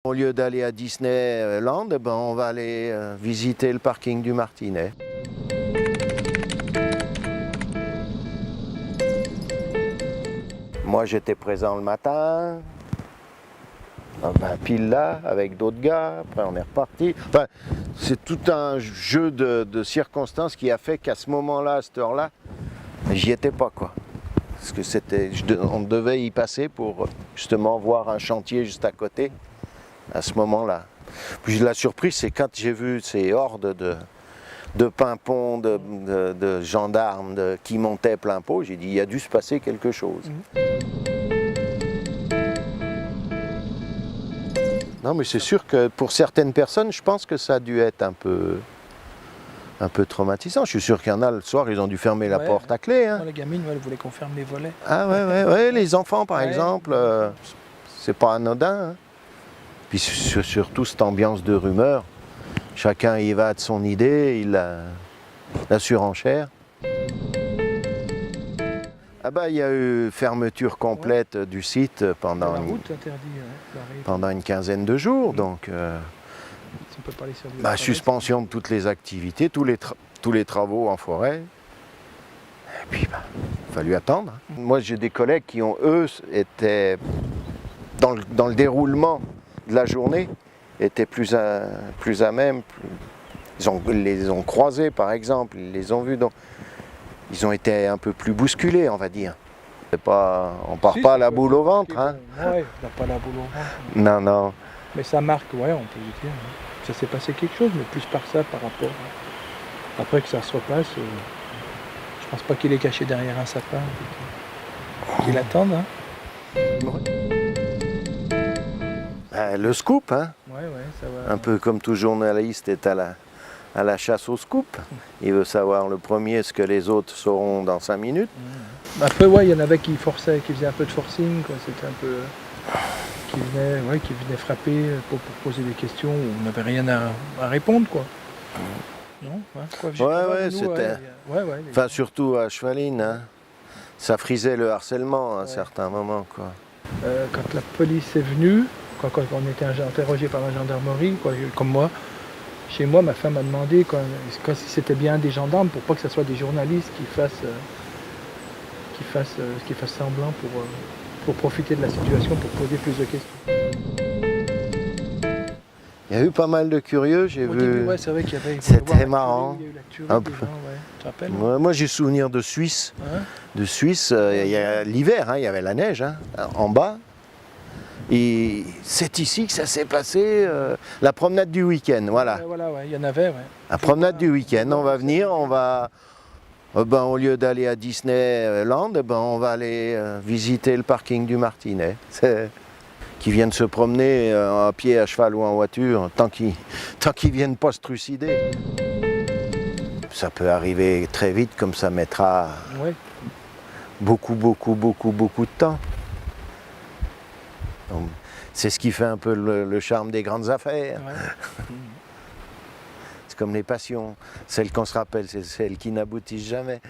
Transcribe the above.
Au lieu d'aller à Disneyland, ben on va aller visiter le parking du Martinet. Moi j'étais présent le matin, pile là, avec d'autres gars, après on est reparti. Enfin, c'est tout un jeu de circonstances qui a fait qu'à ce moment-là, à cette heure-là, j'y étais pas quoi. Parce que on devait y passer pour justement voir un chantier juste à côté, à ce moment-là. Puis la surprise, c'est quand j'ai vu ces hordes de pimpons, de gendarmes qui montaient plein pot, j'ai dit il y a dû se passer quelque chose. Non mais c'est sûr que pour certaines personnes, je pense que ça a dû être un peu traumatisant. Je suis sûr qu'il y en a le soir, ils ont dû fermer la porte à clé. Hein. Moi, la gamine, elle voulait qu'on ferme les volets. Ah ouais, les enfants par exemple, c'est pas anodin. Hein. Puis surtout cette ambiance de rumeur, chacun y va de son idée, il la surenchère. Ah bah il y a eu fermeture complète du site pendant une quinzaine de jours, donc on peut parler sur suspension de toutes les activités, tous les travaux en forêt. Et puis il a fallu attendre. Moi j'ai des collègues qui ont eux étaient dans le déroulement de la journée, étaient plus à même. Ils les ont croisés par exemple, ils les ont vus. Donc, ils ont été un peu plus bousculés, on va dire. On part pas à la boule au ventre. Hein. Ouais, on n'a pas la boule au ventre. Non, non. Mais ça marque, ouais, on peut le dire. Ça s'est passé quelque chose, mais plus par ça, par rapport. Après que ça se repasse, je pense pas qu'il est caché derrière un sapin. Qu'il attende. Hein. Le scoop, hein. Ouais, ça va. Un peu comme tout journaliste est à la chasse au scoop. Il veut savoir le premier ce que les autres sauront dans 5 minutes. Après, ouais, il y en avait qui forçaient, qui faisaient un peu de forcing, quoi. C'était un peu... qui venaient frapper pour poser des questions où on n'avait rien à répondre, quoi. Non, ouais, c'était... Enfin, surtout à Chevaline, hein. Ça frisait le harcèlement à certains moments, quoi. Quand la police est venue, quand on était interrogé par la gendarmerie, quoi, comme moi, chez moi, ma femme m'a demandé si c'était bien des gendarmes pour pas que ce soit des journalistes qui fassent semblant pour profiter de la situation, pour poser plus de questions. Il y a eu pas mal de curieux, j'ai vu. Début, ouais, c'est vrai qu'il y avait. C'était marrant. Il y a eu la tuerie des gens, ouais. Tu te rappelles? Moi, j'ai souvenir de Suisse. Hein? De Suisse, l'hiver, hein, il y avait la neige hein, en bas. Et c'est ici que ça s'est passé, la promenade du week-end, voilà. Voilà, il y en avait, ouais. La promenade du week-end, on va venir, on va, au lieu d'aller à Disneyland, on va aller visiter le parking du Martinet. Qui viennent se promener à pied, à cheval ou en voiture, tant qu'ils viennent pas se trucider. Ça peut arriver très vite, comme ça mettra beaucoup de temps. C'est ce qui fait un peu le charme des grandes affaires. Ouais. C'est comme les passions. Celles qu'on se rappelle, c'est celles qui n'aboutissent jamais.